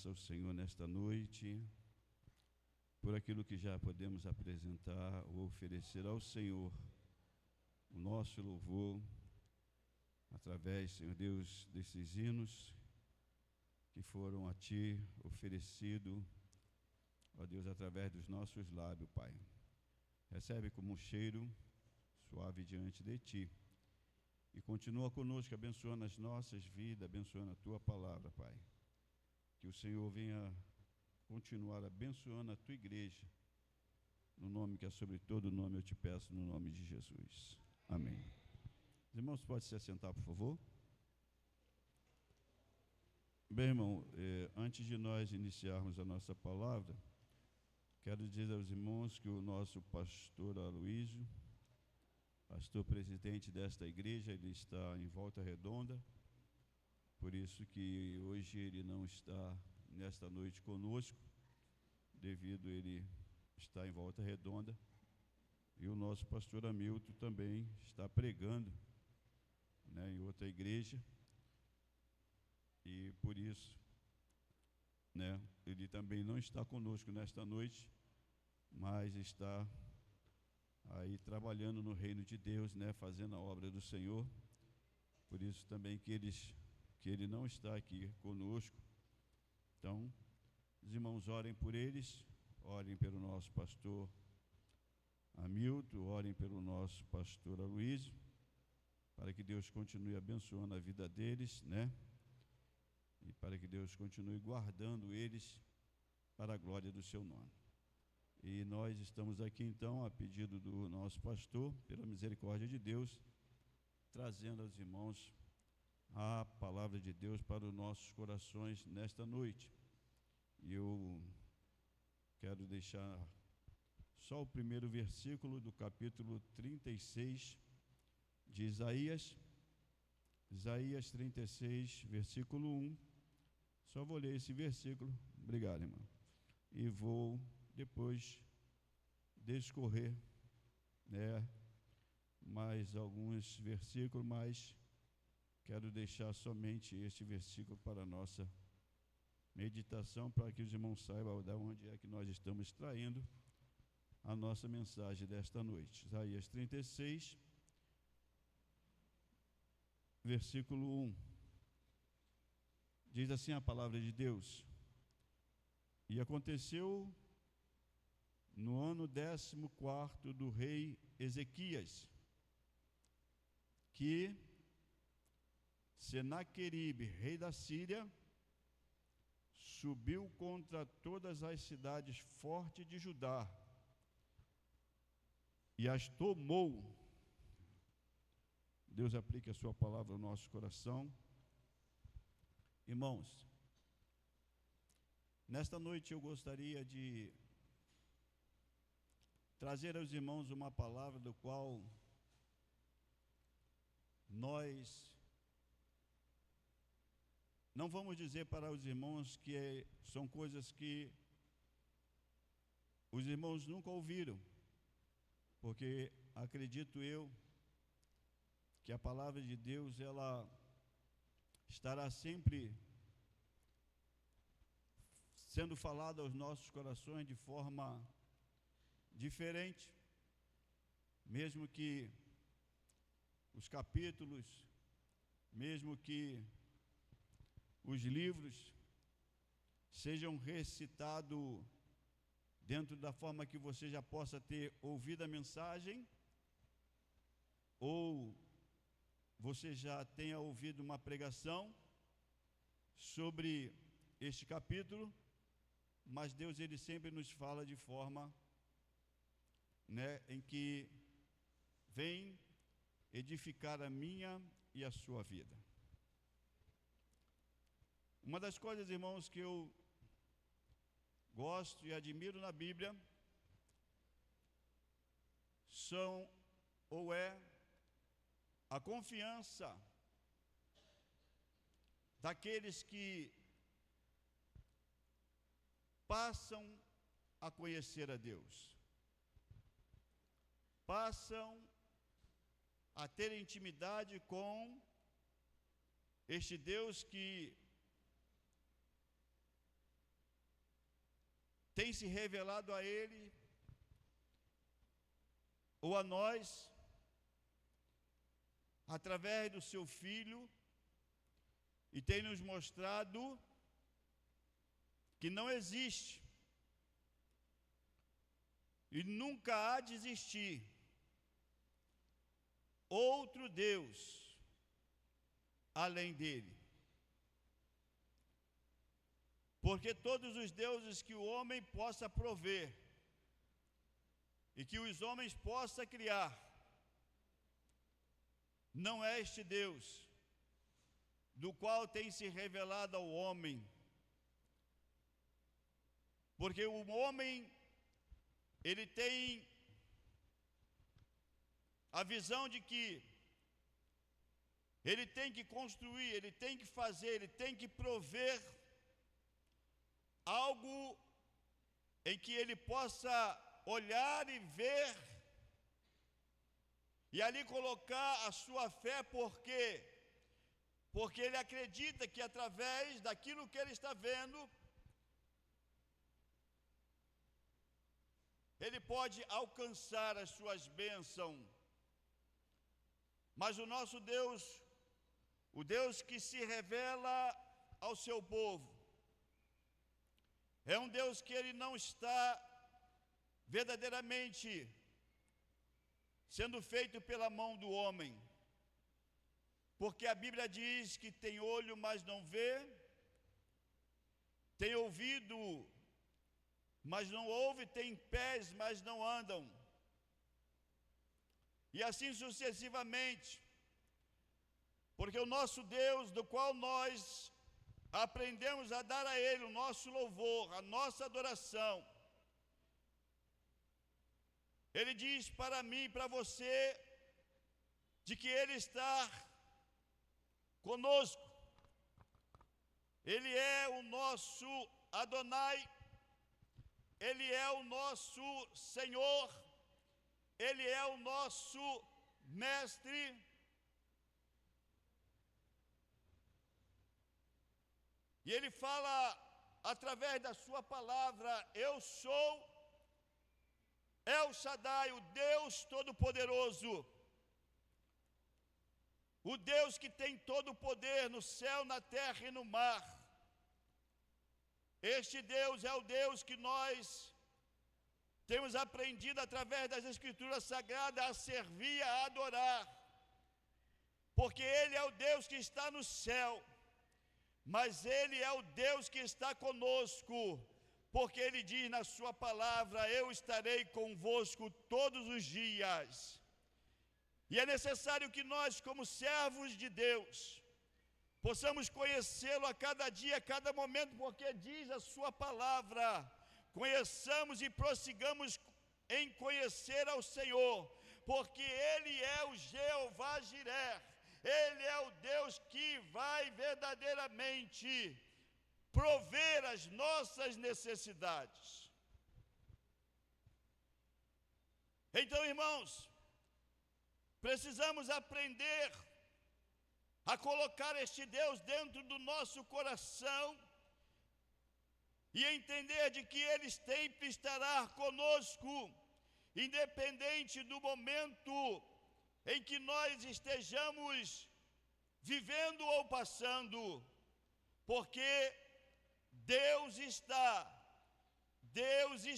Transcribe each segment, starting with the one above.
graça ao Senhor nesta noite, por aquilo que já podemos apresentar ou oferecer ao Senhor, o nosso louvor, através, Senhor Deus, desses hinos que foram a Ti oferecidos, ó Deus, através dos nossos lábios, Pai. Recebe como um cheiro suave diante de Ti e continua conosco, abençoando as nossas vidas, abençoando a Tua palavra, Pai. Que o Senhor venha continuar abençoando a Tua igreja, no nome que é sobre todo nome, eu te peço, no nome de Jesus. Amém. Os irmãos, podem se assentar, por favor? Bem, irmão, antes de nós iniciarmos a nossa palavra, quero dizer aos irmãos que o nosso pastor Aloísio, pastor presidente desta igreja, ele está em Volta Redonda, por isso que hoje ele não está nesta noite conosco, devido a ele estar em Volta Redonda, e o nosso pastor Hamilton também está pregando, né, em outra igreja, e por isso, né, ele também não está conosco nesta noite, mas está aí trabalhando no reino de Deus, né, fazendo a obra do Senhor. Por isso também que ele não está aqui conosco. Então, os irmãos orem por eles, orem pelo nosso pastor Hamilton, orem pelo nosso pastor Aloísio, para que Deus continue abençoando a vida deles, né? E para que Deus continue guardando eles para a glória do seu nome. E nós estamos aqui então, a pedido do nosso pastor, pela misericórdia de Deus, trazendo aos irmãos a palavra de Deus para os nossos corações nesta noite. E eu quero deixar só o primeiro versículo do capítulo 36 de Isaías 36, versículo 1. Só vou ler esse versículo, obrigado, irmão, e vou depois discorrer, né, mais alguns versículos, mas quero deixar somente este versículo para a nossa meditação, para que os irmãos saibam de onde é que nós estamos extraindo a nossa mensagem desta noite. Isaías 36, versículo 1. Diz assim a palavra de Deus: E aconteceu no ano 14º do rei Ezequias, que Senaqueribe, rei da Síria, subiu contra todas as cidades fortes de Judá e as tomou. Deus aplique a sua palavra ao nosso coração. Irmãos, nesta noite eu gostaria de trazer aos irmãos uma palavra do qual nós não vamos dizer para os irmãos que são coisas que os irmãos nunca ouviram, porque acredito eu que a palavra de Deus, ela estará sempre sendo falada aos nossos corações de forma diferente, mesmo que os capítulos, mesmo que os livros sejam recitados dentro da forma que você já possa ter ouvido a mensagem, ou você já tenha ouvido uma pregação sobre este capítulo, mas Deus, ele sempre nos fala de forma, né, em que vem edificar a minha e a sua vida. Uma das coisas, irmãos, que eu gosto e admiro na Bíblia é a confiança daqueles que passam a conhecer a Deus, passam a ter intimidade com este Deus que tem se revelado a ele ou a nós através do seu Filho e tem nos mostrado que não existe e nunca há de existir outro Deus além dele. Porque todos os deuses que o homem possa prover e que os homens possam criar, não é este Deus do qual tem se revelado ao homem. Porque o homem, ele tem a visão de que ele tem que construir, ele tem que fazer, ele tem que prover algo em que ele possa olhar e ver e ali colocar a sua fé, porque ele acredita que através daquilo que ele está vendo, ele pode alcançar as suas bênçãos. Mas o nosso Deus, o Deus que se revela ao seu povo, é um Deus que ele não está verdadeiramente sendo feito pela mão do homem. Porque a Bíblia diz que tem olho, mas não vê, tem ouvido, mas não ouve, tem pés, mas não andam. E assim sucessivamente. Porque o nosso Deus, do qual nós aprendemos a dar a Ele o nosso louvor, a nossa adoração, Ele diz para mim e para você, de que Ele está conosco. Ele é o nosso Adonai, Ele é o nosso Senhor, Ele é o nosso Mestre. E Ele fala através da sua palavra: eu sou El Shaddai, o Deus Todo-Poderoso, o Deus que tem todo o poder no céu, na terra e no mar. Este Deus é o Deus que nós temos aprendido através das Escrituras Sagradas a servir, a adorar, porque Ele é o Deus que está no céu, mas Ele é o Deus que está conosco, porque Ele diz na sua palavra: eu estarei convosco todos os dias. E é necessário que nós, como servos de Deus, possamos conhecê-lo a cada dia, a cada momento, porque diz a sua palavra: conheçamos e prossigamos em conhecer ao Senhor, porque Ele é o Jeová Jireh, Ele é o Deus que vai verdadeiramente prover as nossas necessidades. Então, irmãos, precisamos aprender a colocar este Deus dentro do nosso coração e entender de que Ele sempre estará conosco, independente do momento em que nós estejamos vivendo ou passando, porque Deus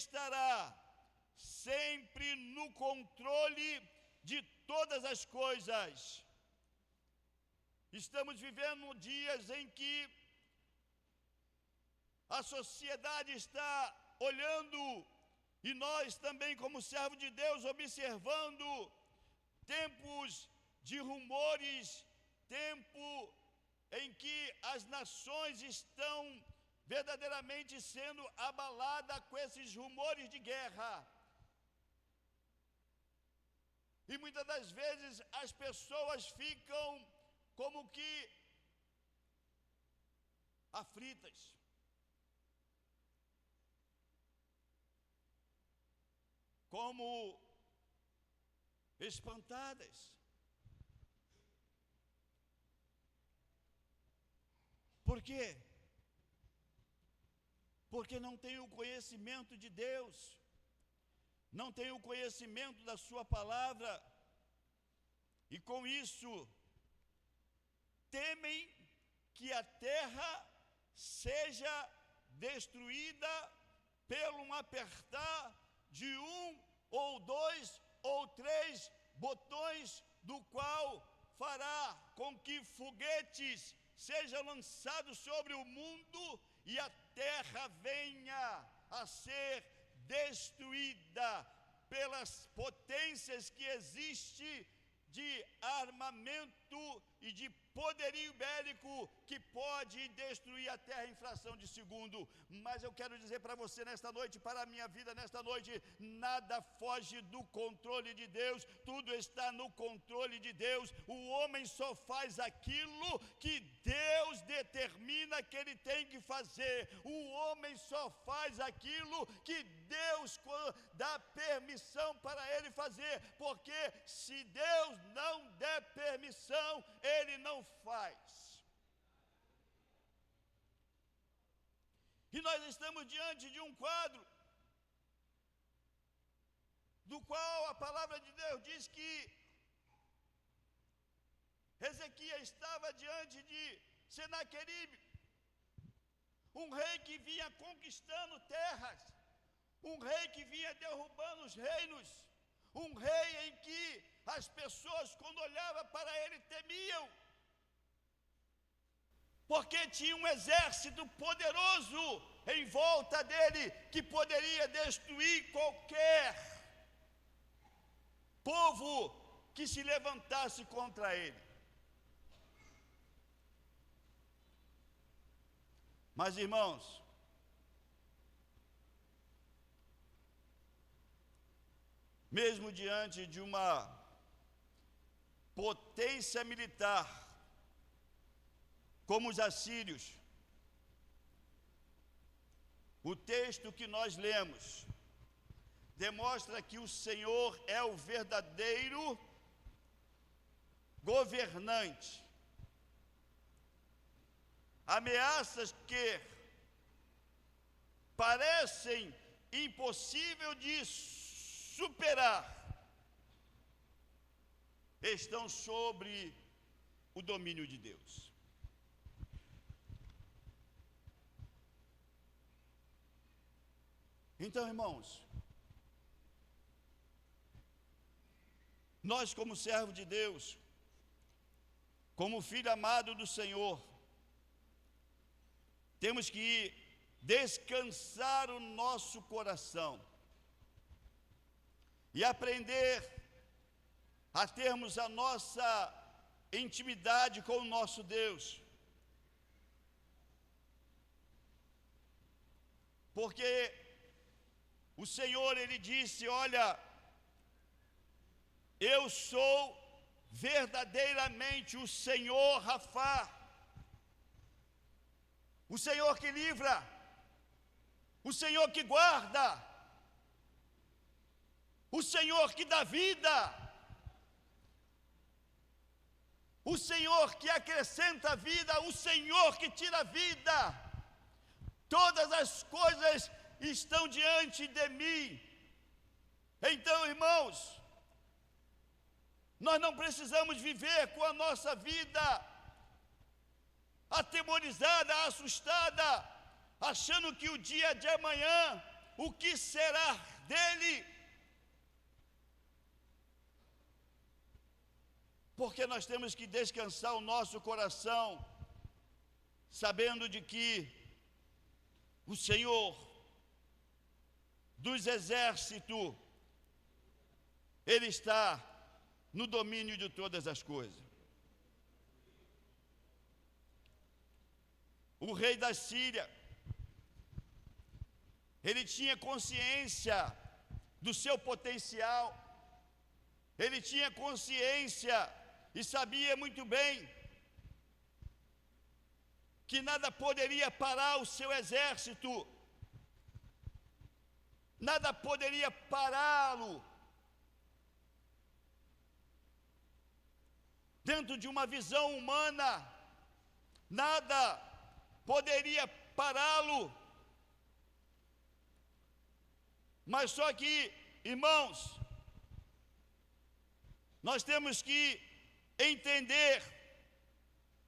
estará sempre no controle de todas as coisas. Estamos vivendo dias em que a sociedade está olhando, e nós também, como servo de Deus, observando tempos de rumores, tempo em que as nações estão verdadeiramente sendo abaladas com esses rumores de guerra. E muitas das vezes as pessoas ficam como que aflitas. Como espantadas. Por quê? porque não tem o conhecimento de Deus, não tem o conhecimento da sua palavra, e com isso temem que a terra seja destruída pelo um apertar de um ou dois ou três botões, do qual fará com que foguetes sejam lançados sobre o mundo e a terra venha a ser destruída pelas potências que existem de armamento e de poderio bélico que pode destruir a terra em fração de segundo. Mas eu quero dizer para você nesta noite, para a minha vida nesta noite, nada foge do controle de Deus, tudo está no controle de Deus. O homem só faz aquilo que Deus determina que ele tem que fazer. O homem só faz aquilo que Deus dá permissão para ele fazer, porque se Deus não der permissão, ele não faz. E nós estamos diante de um quadro do qual a palavra de Deus diz que Ezequias estava diante de Senaqueribe, um rei que vinha conquistando terras, um rei que vinha derrubando os reinos, um rei em que as pessoas, quando olhavam para ele, temiam, porque tinha um exército poderoso em volta dele, que poderia destruir qualquer povo que se levantasse contra ele. Mas, irmãos, mesmo diante de uma potência militar, como os assírios, o texto que nós lemos demonstra que o Senhor é o verdadeiro governante. Ameaças que parecem impossível de superar estão sobre o domínio de Deus. Então, irmãos, nós como servo de Deus, como filho amado do Senhor, temos que descansar o nosso coração e aprender a termos a nossa intimidade com o nosso Deus. Porque o Senhor, Ele disse, olha, eu sou verdadeiramente o Senhor Rafá, o Senhor que livra, o Senhor que guarda, o Senhor que dá vida, o Senhor que acrescenta vida, o Senhor que tira vida. Todas as coisas estão diante de mim. Então, irmãos, nós não precisamos viver com a nossa vida atemorizada, assustada, achando que o dia de amanhã, o que será dele? Porque nós temos que descansar o nosso coração, sabendo de que o Senhor dos exércitos, Ele está no domínio de todas as coisas. O rei da Síria, ele tinha consciência do seu potencial, ele tinha consciência e sabia muito bem que nada poderia parar o seu exército, nada poderia pará-lo. Dentro de uma visão humana, nada poderia pará-lo, Mas só que, irmãos, nós temos que entender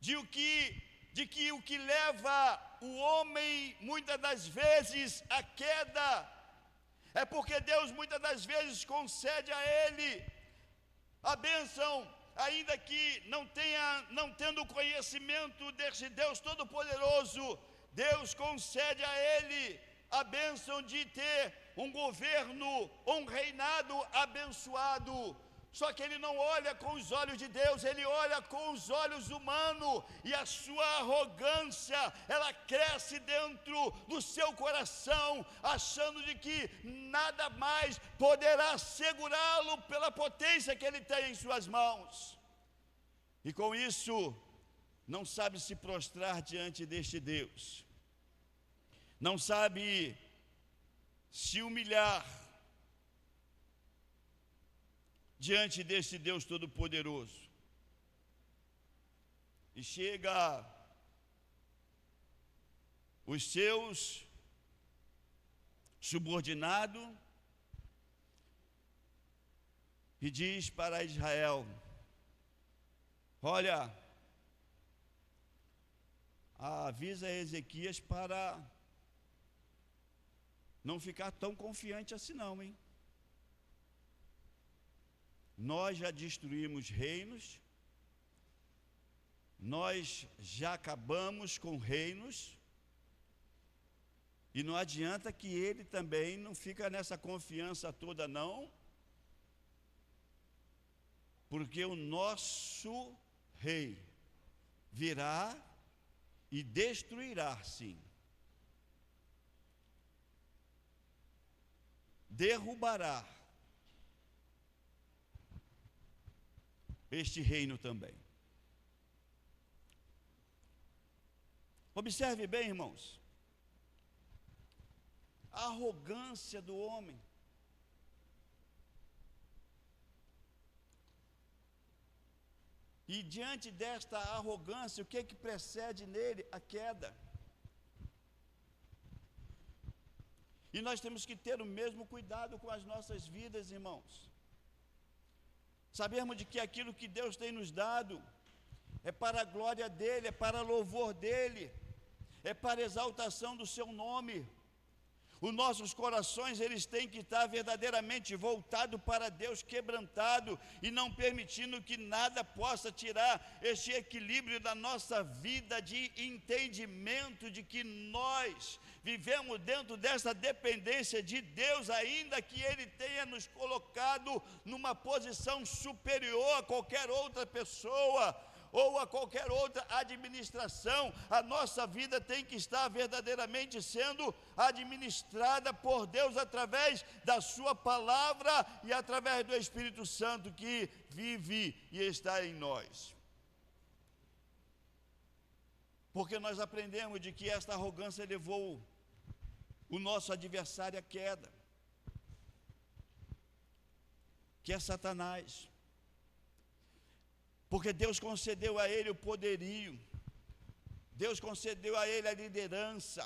de que o que leva o homem muitas das vezes à queda é porque Deus muitas das vezes concede a ele a bênção, ainda que não tendo conhecimento desse Deus Todo-Poderoso. Deus concede a ele a bênção de ter um governo, um reinado abençoado. Só que ele não olha com os olhos de Deus, ele olha com os olhos humanos, e a sua arrogância, ela cresce dentro do seu coração, achando de que nada mais poderá segurá-lo pela potência que ele tem em suas mãos. E com isso, não sabe se prostrar diante deste Deus, não sabe se humilhar diante desse Deus Todo-Poderoso. E chega os seus subordinados e diz para Israel: olha, avisa Ezequias para não ficar tão confiante assim não, hein? Nós já destruímos reinos, nós já acabamos com reinos, e não adianta que ele também não fica nessa confiança toda não, porque o nosso rei virá e destruirá, sim, derrubará este reino também. Observe bem, irmãos, a arrogância do homem. E diante desta arrogância, o que precede nele? A queda. E nós temos que ter o mesmo cuidado com as nossas vidas, irmãos. Sabemos de que aquilo que Deus tem nos dado é para a glória dEle, é para louvor dEle, é para a exaltação do seu nome. Os nossos corações, eles têm que estar verdadeiramente voltados para Deus, quebrantado, e não permitindo que nada possa tirar este equilíbrio da nossa vida de entendimento de que nós vivemos dentro dessa dependência de Deus, ainda que Ele tenha nos colocado numa posição superior a qualquer outra pessoa ou a qualquer outra administração. A nossa vida tem que estar verdadeiramente sendo administrada por Deus através da sua palavra e através do Espírito Santo que vive e está em nós. Porque nós aprendemos de que esta arrogância levou o nosso adversário à queda, que é Satanás. Porque Deus concedeu a ele o poderio, Deus concedeu a ele a liderança,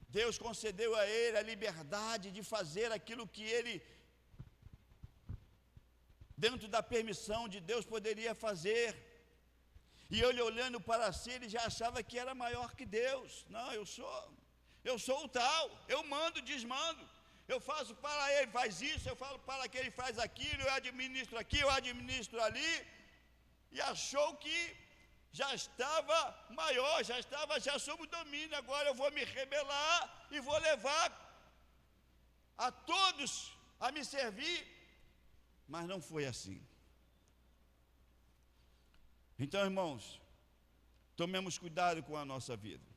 Deus concedeu a ele a liberdade de fazer aquilo que ele, dentro da permissão de Deus, poderia fazer. E ele, olhando para si, ele já achava que era maior que Deus. Não, eu sou o tal, eu mando, desmando. Eu faço para ele, faz isso, eu falo para que ele faz aquilo, eu administro aqui, eu administro ali. E achou que já estava maior, já sob o domínio. Agora eu vou me rebelar e vou levar a todos a me servir. Mas não foi assim. Então, irmãos, tomemos cuidado com a nossa vida.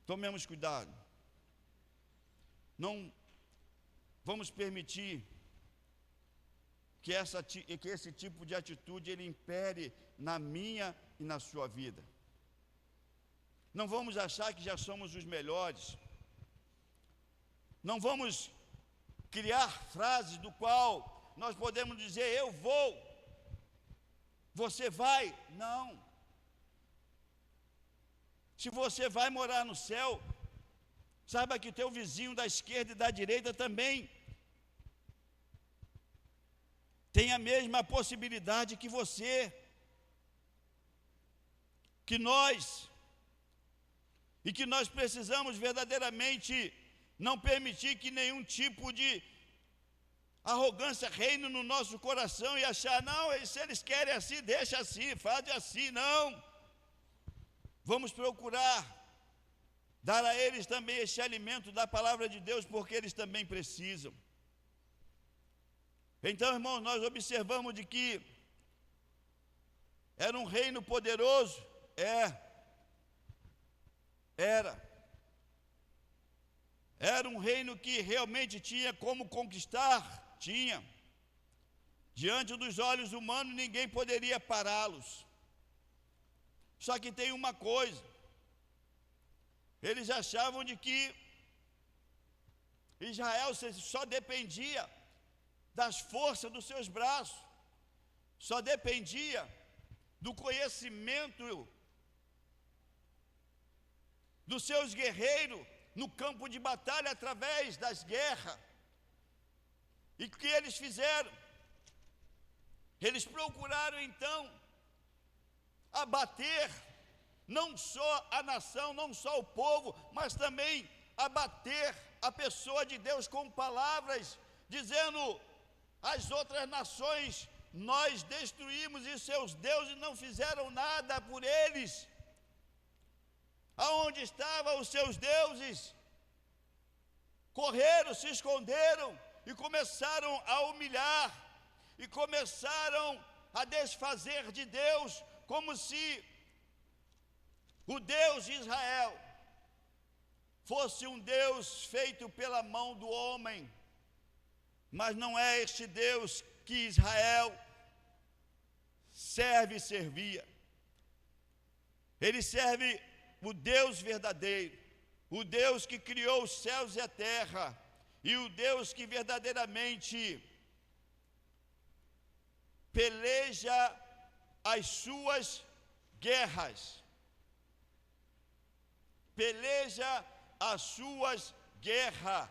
Tomemos cuidado. Não vamos permitir que esse tipo de atitude ele impere na minha e na sua vida. Não vamos achar que já somos os melhores. Não vamos criar frases do qual nós podemos dizer: eu vou, você vai. Não. Se você vai morar no céu, Saiba que o teu vizinho da esquerda e da direita também tem a mesma possibilidade que você, que nós, e que nós precisamos verdadeiramente não permitir que nenhum tipo de arrogância reine no nosso coração e achar, não, se eles querem assim, deixa assim, faz assim, não. Vamos procurar dar a eles também esse alimento da palavra de Deus, porque eles também precisam. Então, irmãos, nós observamos de que era um reino poderoso, era um reino que realmente tinha como conquistar, tinha. Diante dos olhos humanos, ninguém poderia pará-los. Só que tem uma coisa, eles achavam de que Israel só dependia das forças dos seus braços, só dependia do conhecimento dos seus guerreiros no campo de batalha através das guerras. E o que eles fizeram? Eles procuraram então abater não só a nação, não só o povo, mas também abater a pessoa de Deus com palavras, dizendo às outras nações, nós destruímos e seus deuses não fizeram nada por eles. Aonde estavam os seus deuses? Correram, se esconderam e começaram a humilhar, e começaram a desfazer de Deus, como se o Deus de Israel fosse um Deus feito pela mão do homem. Mas não é este Deus que Israel serve e servia. Ele serve o Deus verdadeiro, o Deus que criou os céus e a terra, e o Deus que verdadeiramente peleja as suas guerras. Peleja as suas guerras.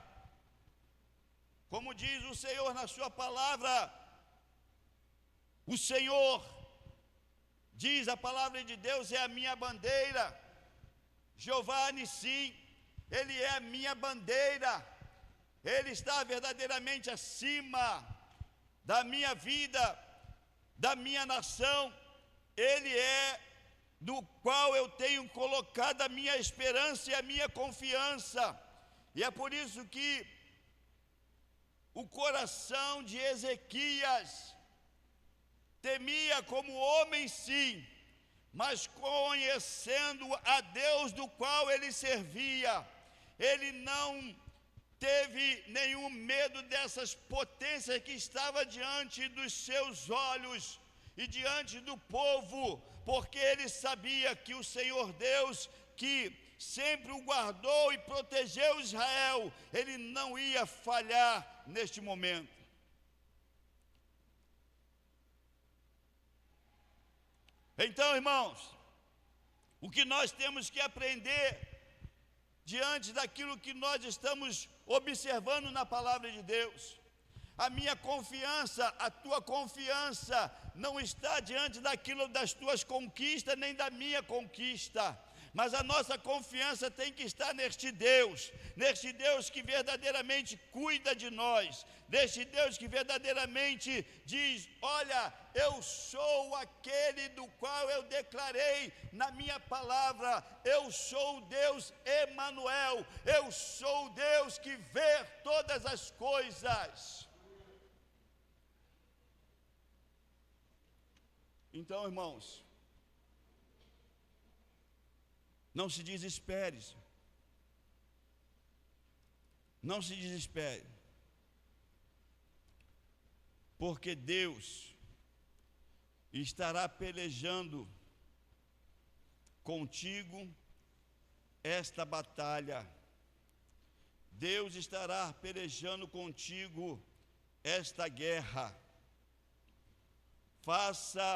Como diz o Senhor na sua palavra, o Senhor, diz a palavra de Deus, é a minha bandeira. Jeová Nissim, Ele é a minha bandeira. Ele está verdadeiramente acima da minha vida, da minha nação. Ele é do qual eu tenho colocado a minha esperança e a minha confiança. E é por isso que o coração de Ezequias temia como homem, sim, mas conhecendo a Deus do qual ele servia, ele não teve nenhum medo dessas potências que estavam diante dos seus olhos e diante do povo, porque ele sabia que o Senhor Deus, que sempre o guardou e protegeu Israel, ele não ia falhar neste momento. Então, irmãos, o que nós temos que aprender diante daquilo que nós estamos observando na palavra de Deus, a minha confiança, a tua confiança não está diante daquilo das tuas conquistas, nem da minha conquista, mas a nossa confiança tem que estar neste Deus que verdadeiramente cuida de nós, neste Deus que verdadeiramente diz, olha, eu sou aquele do qual eu declarei na minha palavra, eu sou o Deus Emanuel, eu sou o Deus que vê todas as coisas. Então, irmãos, não se desespere, não se desespere, porque Deus estará pelejando contigo esta batalha. Deus estará pelejando contigo esta guerra. Faça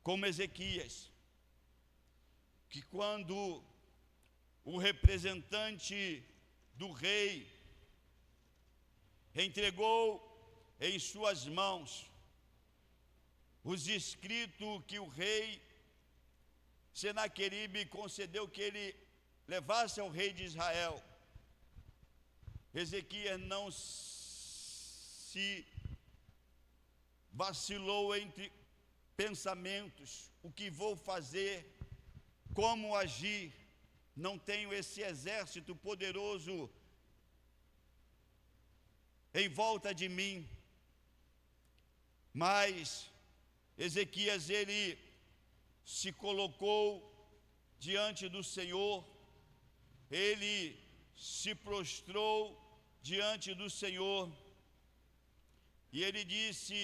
como Ezequias, que quando o representante do rei entregou em suas mãos os escritos que o rei Senaqueribe concedeu que ele levasse ao rei de Israel. Ezequias não se vacilou entre pensamentos, o que vou fazer, como agir. Não tenho esse exército poderoso em volta de mim. Mas Ezequias, ele se colocou diante do Senhor, ele se prostrou diante do Senhor, e ele disse: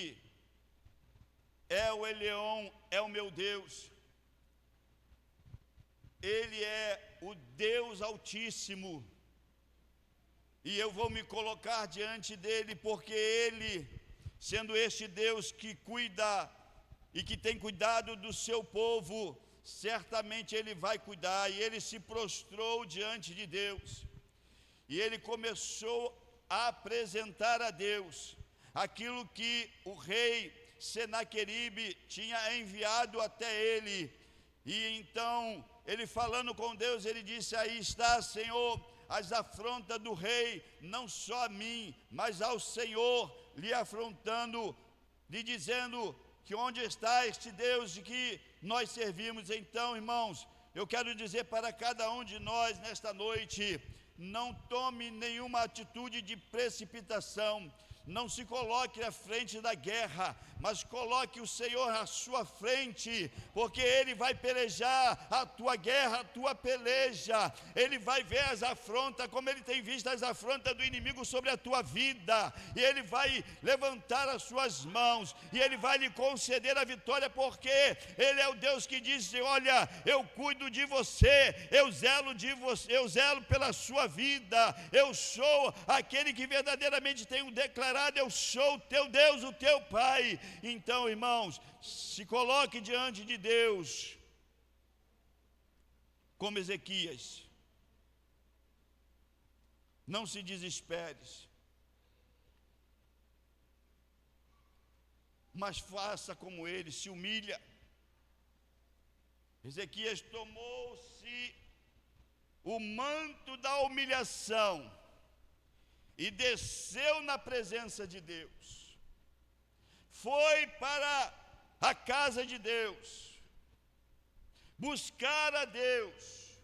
El Elyon é o meu Deus, Ele é o Deus Altíssimo, e eu vou me colocar diante dele, porque Ele, sendo este Deus que cuida e que tem cuidado do seu povo, certamente Ele vai cuidar. E ele se prostrou diante de Deus, e ele começou a apresentar a Deus aquilo que o rei Senaqueribe tinha enviado até ele. E então, ele falando com Deus, ele disse: aí está, Senhor, as afrontas do rei, não só a mim, mas ao Senhor, lhe afrontando, lhe dizendo que onde está este Deus de que nós servimos. Então, irmãos, eu quero dizer para cada um de nós nesta noite: não tome nenhuma atitude de precipitação, não se coloque à frente da guerra, mas coloque o Senhor à sua frente, porque Ele vai pelejar a tua guerra, a tua peleja. Ele vai ver as afrontas, como Ele tem visto as afrontas do inimigo sobre a tua vida, e Ele vai levantar as suas mãos, e Ele vai lhe conceder a vitória, porque Ele é o Deus que diz: olha, eu cuido de você, eu zelo de você, eu zelo pela sua vida, eu sou aquele que verdadeiramente tenho declarado, eu sou o teu Deus, o teu Pai. Então, irmãos, se coloque diante de Deus como Ezequias. Não se desespere, mas faça como ele, se humilha. Ezequias tomou-se o manto da humilhação e desceu na presença de Deus. Foi para a casa de Deus, buscar a Deus,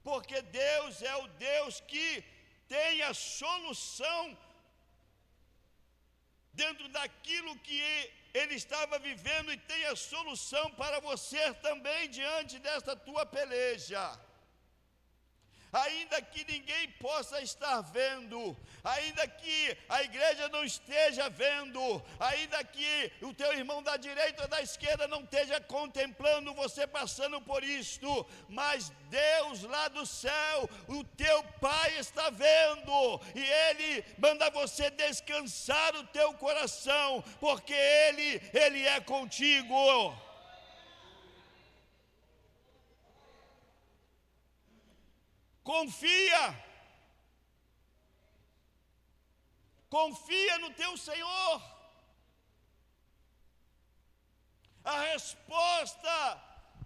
porque Deus é o Deus que tem a solução dentro daquilo que ele estava vivendo, e tem a solução para você também diante desta tua peleja. Ainda que ninguém possa estar vendo, ainda que a igreja não esteja vendo, ainda que o teu irmão da direita ou da esquerda não esteja contemplando você passando por isto, mas Deus lá do céu, o teu Pai está vendo, e Ele manda você descansar o teu coração, porque Ele é contigo. Confia no teu Senhor. A resposta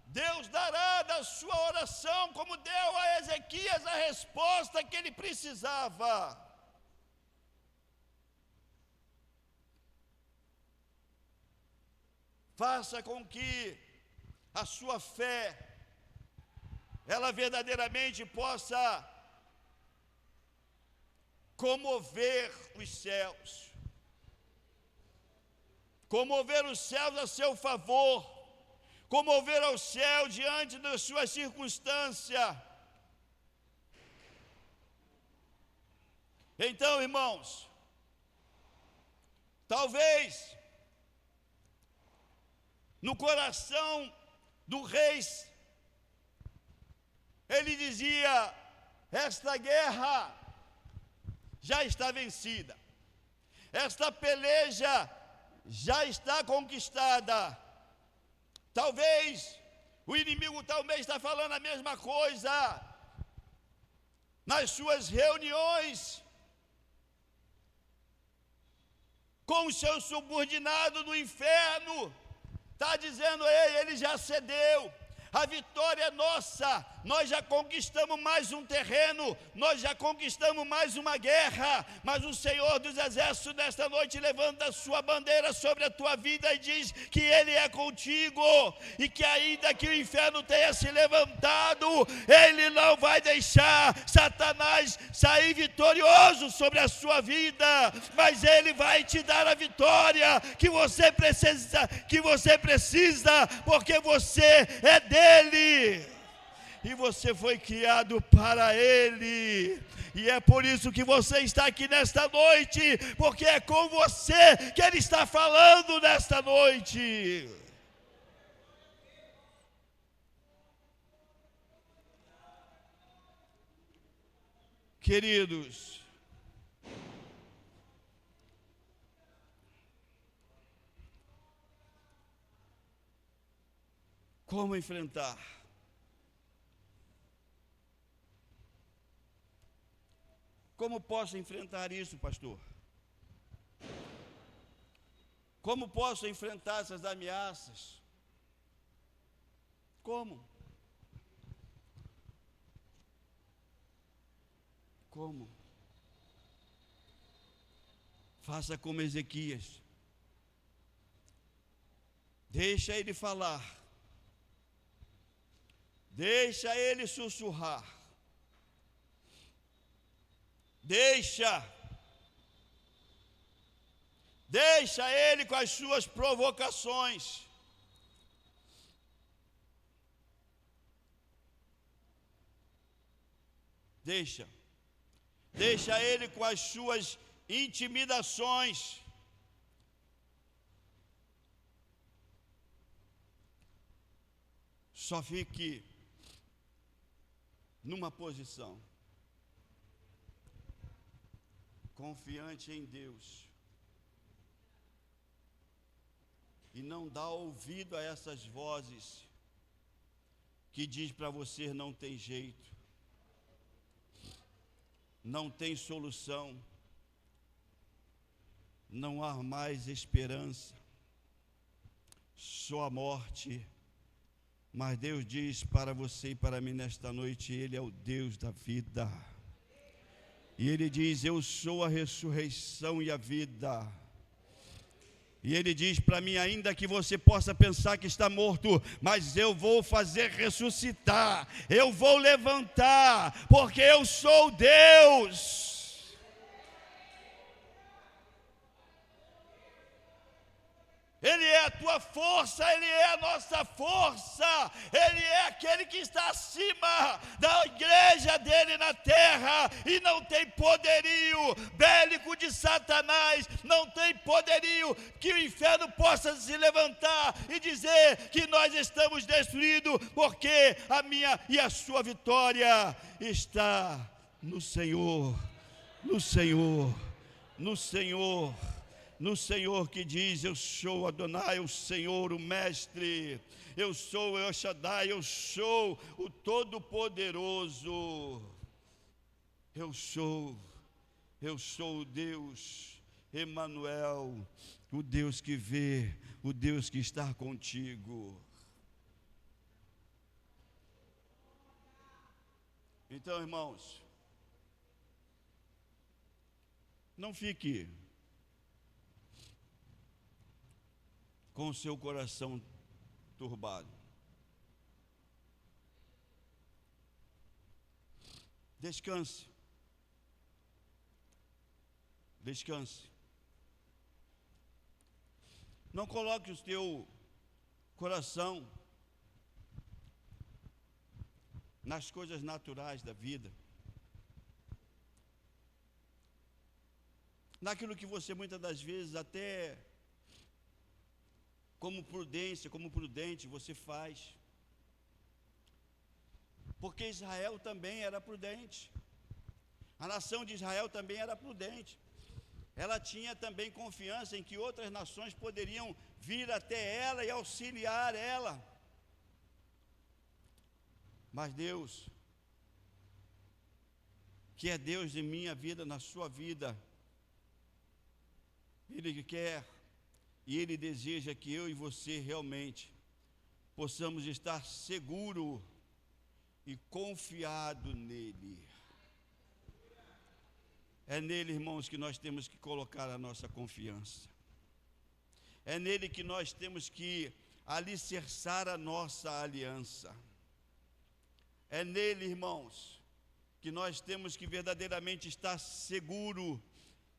Deus dará da sua oração, como deu a Ezequias a resposta que ele precisava. Faça com que a sua fé, ela verdadeiramente possa comover os céus, comover os céus a seu favor, comover ao céu diante das suas circunstâncias. Então, irmãos, talvez no coração do rei, ele dizia: esta guerra já está vencida, esta peleja já está conquistada. Talvez o inimigo também está falando a mesma coisa. nas suas reuniões com os seus subordinados no inferno, está dizendo: ei, ele já cedeu, a vitória é nossa, nós já conquistamos mais um terreno, nós já conquistamos mais uma guerra, mas o Senhor dos Exércitos nesta noite levanta a sua bandeira sobre a tua vida e diz que Ele é contigo, e que ainda que o inferno tenha se levantado, Ele não vai deixar Satanás sair vitorioso sobre a sua vida, mas Ele vai te dar a vitória que você precisa, porque você é dele. E você foi criado para Ele. E é por isso que você está aqui nesta noite, porque é com você que Ele está falando nesta noite. Queridos, como enfrentar? Como posso enfrentar isso, pastor? Como posso enfrentar essas ameaças? Como? Como? Faça como Ezequias. Deixa ele falar. Deixa ele sussurrar. Deixa ele com as suas provocações. Deixa ele com as suas intimidações. Só fique numa posição confiante em Deus, e não dá ouvido a essas vozes que diz para você: não tem jeito, não tem solução, não há mais esperança, só a morte. Mas Deus diz para você e para mim nesta noite: Ele é o Deus da vida. E Ele diz: eu sou a ressurreição e a vida. E Ele diz para mim: ainda que você possa pensar que está morto, mas eu vou fazer ressuscitar, eu vou levantar, porque eu sou Deus. Ele é a tua força, Ele é a nossa força, Ele é aquele que está acima da igreja dele na terra, e não tem poderio bélico de Satanás, não tem poderio que o inferno possa se levantar e dizer que nós estamos destruídos, porque a minha e a sua vitória está no Senhor, no Senhor, no Senhor. No Senhor que diz: eu sou Adonai, o Senhor, o Mestre, eu sou o El Shaddai, eu sou o Todo-Poderoso, eu sou o Deus Emanuel, o Deus que vê, o Deus que está contigo. Então, irmãos, não fique com o seu coração turbado. Descanse. Não coloque o teu coração nas coisas naturais da vida, naquilo que você muitas das vezes até como prudente você faz. Porque Israel também era prudente. A nação de Israel também era prudente. Ela tinha também confiança em que outras nações poderiam vir até ela e auxiliar ela. Mas Deus que é Deus em minha vida, na sua vida. Ele quer e Ele deseja que eu e você realmente possamos estar seguro e confiado nele. É nele, irmãos, que nós temos que colocar a nossa confiança. É nele que nós temos que alicerçar a nossa aliança. É nele, irmãos, que nós temos que verdadeiramente estar seguro,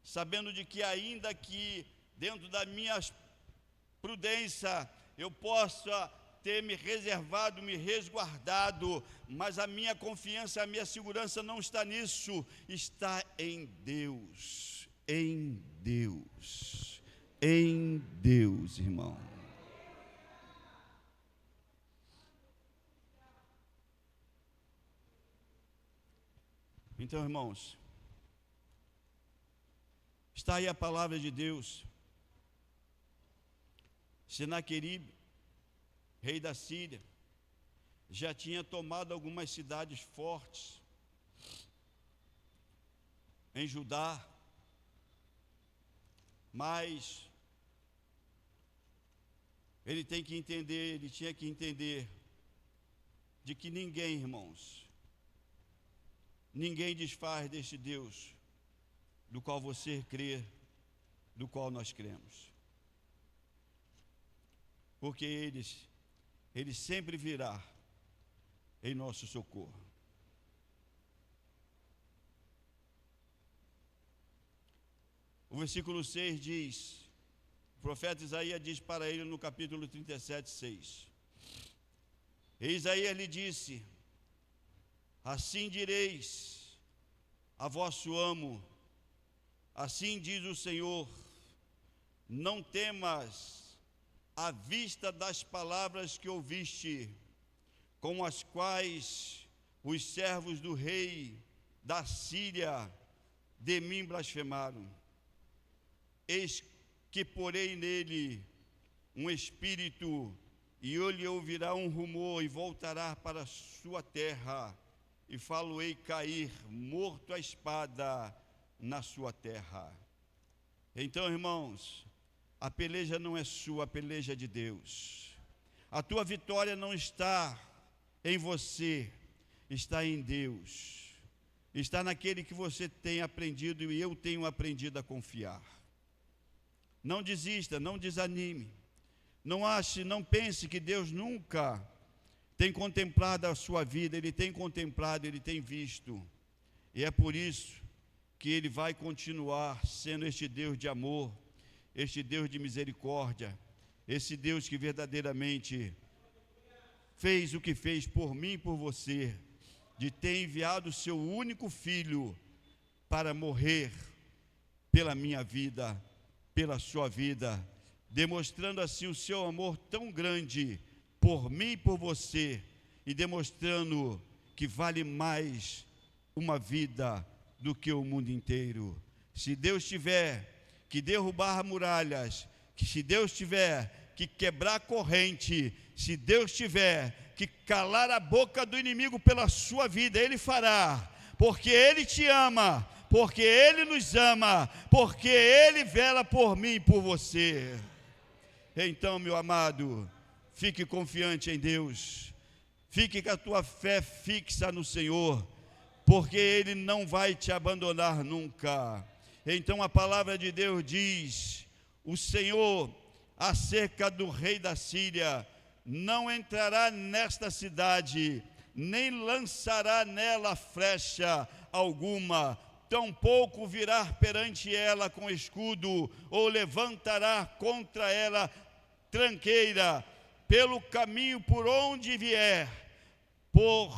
sabendo de que ainda que dentro da minha prudência eu possa ter me reservado, me resguardado, mas a minha confiança, a minha segurança não está nisso, está em Deus, em Deus, em Deus, irmão. Então, irmãos, está aí a palavra de Deus. Senaqueribe, rei da Síria, já tinha tomado algumas cidades fortes em Judá, mas ele tinha que entender de que ninguém, irmãos, ninguém desfaz deste Deus do qual você crê, do qual nós cremos. Porque Ele sempre virá em nosso socorro. O versículo 6 diz, o profeta Isaías diz para ele no capítulo 37, 6. E Isaías lhe disse: assim direis a vosso amo, assim diz o Senhor, não temas à vista das palavras que ouviste, com as quais os servos do rei da Síria de mim blasfemaram. Eis que porei nele um espírito, e ele ouvirá um rumor, e voltará para a sua terra, e falo-ei cair morto a espada na sua terra. Então, irmãos, a peleja não é sua, a peleja é de Deus. A tua vitória não está em você, está em Deus. Está naquele que você tem aprendido e eu tenho aprendido a confiar. Não desista, não desanime. Não ache, não pense que Deus nunca tem contemplado a sua vida. Ele tem contemplado, Ele tem visto. E é por isso que Ele vai continuar sendo este Deus de amor, este Deus de misericórdia, esse Deus que verdadeiramente fez o que fez por mim e por você, de ter enviado o seu único filho para morrer pela minha vida, pela sua vida, demonstrando assim o seu amor tão grande por mim e por você, e demonstrando que vale mais uma vida do que o mundo inteiro. Se Deus tiver que derrubar muralhas, que se Deus tiver que quebrar corrente, se Deus tiver que calar a boca do inimigo pela sua vida, Ele fará, porque Ele te ama, porque Ele nos ama, porque Ele vela por mim e por você. Então, meu amado, fique confiante em Deus, fique com a tua fé fixa no Senhor, porque Ele não vai te abandonar nunca. Então a palavra de Deus diz, o Senhor, acerca do rei da Síria, não entrará nesta cidade, nem lançará nela flecha alguma, tampouco virá perante ela com escudo, ou levantará contra ela tranqueira, pelo caminho por onde vier, por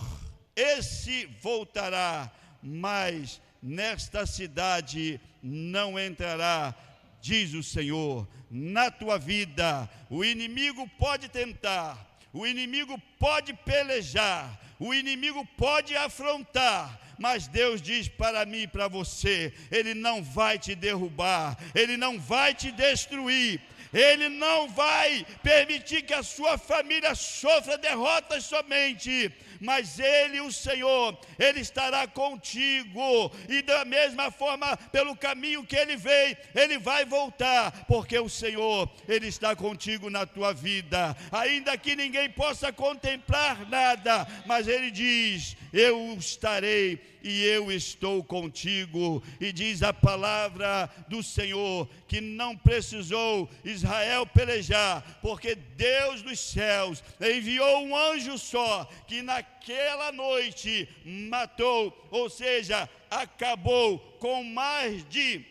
esse voltará, mas nesta cidade não entrará, diz o Senhor. Na tua vida, o inimigo pode tentar, o inimigo pode pelejar, o inimigo pode afrontar, mas Deus diz para mim e para você, Ele não vai te derrubar, Ele não vai te destruir, Ele não vai permitir que a sua família sofra derrotas somente, mas Ele, o Senhor, Ele estará contigo, e da mesma forma, pelo caminho que Ele veio, Ele vai voltar, porque o Senhor, Ele está contigo na tua vida, ainda que ninguém possa contemplar nada, mas Ele diz: eu estarei e eu estou contigo. E diz a palavra do Senhor que não precisou Israel pelejar, porque Deus dos céus enviou um anjo só, que naquela noite matou, ou seja, acabou com mais de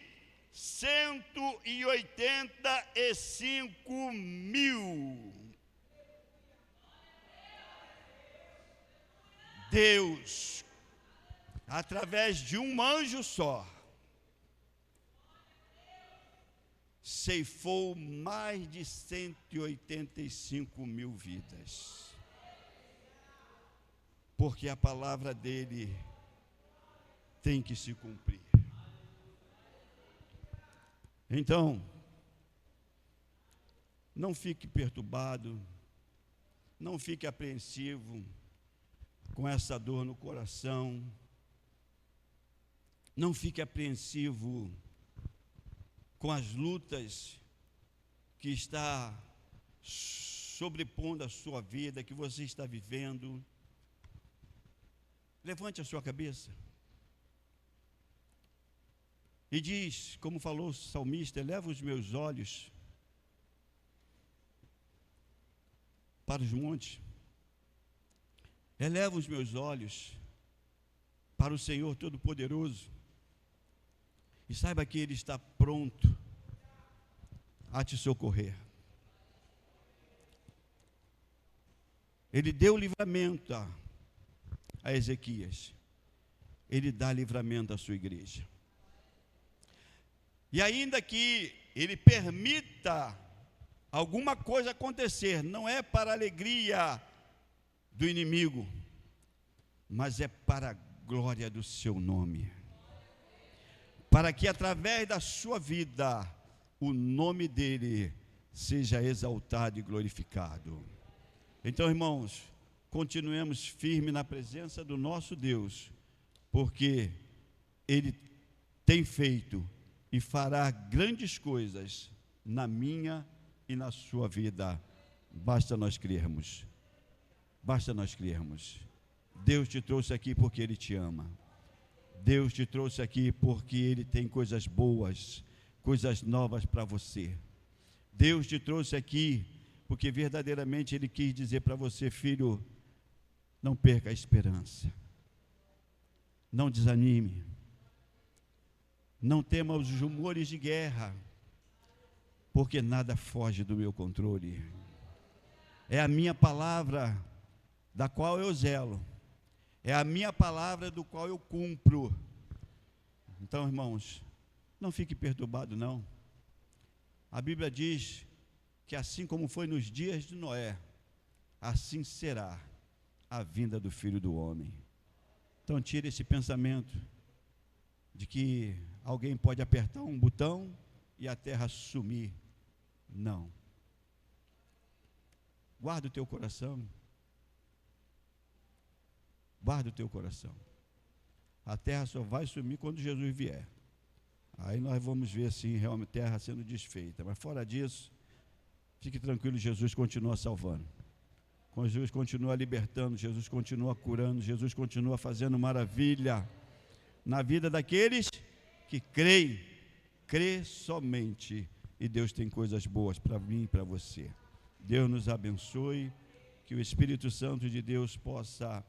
185 mil. Deus, através de um anjo só, ceifou mais de 185 mil vidas, porque a palavra dele tem que se cumprir. Então, não fique perturbado, não fique apreensivo com essa dor no coração, não fique apreensivo com as lutas que está sobrepondo a sua vida, que você está vivendo. Levante a sua cabeça e diz, como falou o salmista: eleva os meus olhos para os montes, eleva os meus olhos para o Senhor Todo-Poderoso, e saiba que Ele está pronto a te socorrer. Ele deu livramento a Ezequias, Ele dá livramento à sua igreja. E ainda que Ele permita alguma coisa acontecer, não é para a alegria do inimigo, mas é para a glória do seu nome, para que através da sua vida o nome dele seja exaltado e glorificado. Então, irmãos, continuemos firmes na presença do nosso Deus, porque Ele tem feito e fará grandes coisas na minha e na sua vida. Basta nós crermos. Basta nós crermos. Deus te trouxe aqui porque Ele te ama. Deus te trouxe aqui porque Ele tem coisas boas, coisas novas para você. Deus te trouxe aqui porque verdadeiramente Ele quis dizer para você: filho, não perca a esperança, não desanime, não tema os rumores de guerra, porque nada foge do meu controle. É a minha palavra da qual eu zelo, é a minha palavra do qual eu cumpro. Então, irmãos, não fique perturbado, não. A Bíblia diz que assim como foi nos dias de Noé, assim será a vinda do Filho do Homem. Então, tire esse pensamento de que alguém pode apertar um botão e a terra sumir. Não. Guarda o teu coração. Guarda o teu coração. A terra só vai sumir quando Jesus vier. Aí nós vamos ver assim realmente a terra sendo desfeita. Mas fora disso, fique tranquilo, Jesus continua salvando. Jesus continua libertando, Jesus continua curando, Jesus continua fazendo maravilha na vida daqueles que creem. Crê somente, e Deus tem coisas boas para mim e para você. Deus nos abençoe, que o Espírito Santo de Deus possa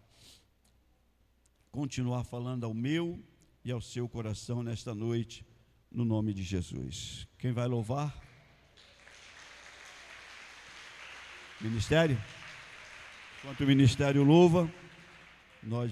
continuar falando ao meu e ao seu coração nesta noite, no nome de Jesus. Quem vai louvar? Ministério? Enquanto o ministério louva, nós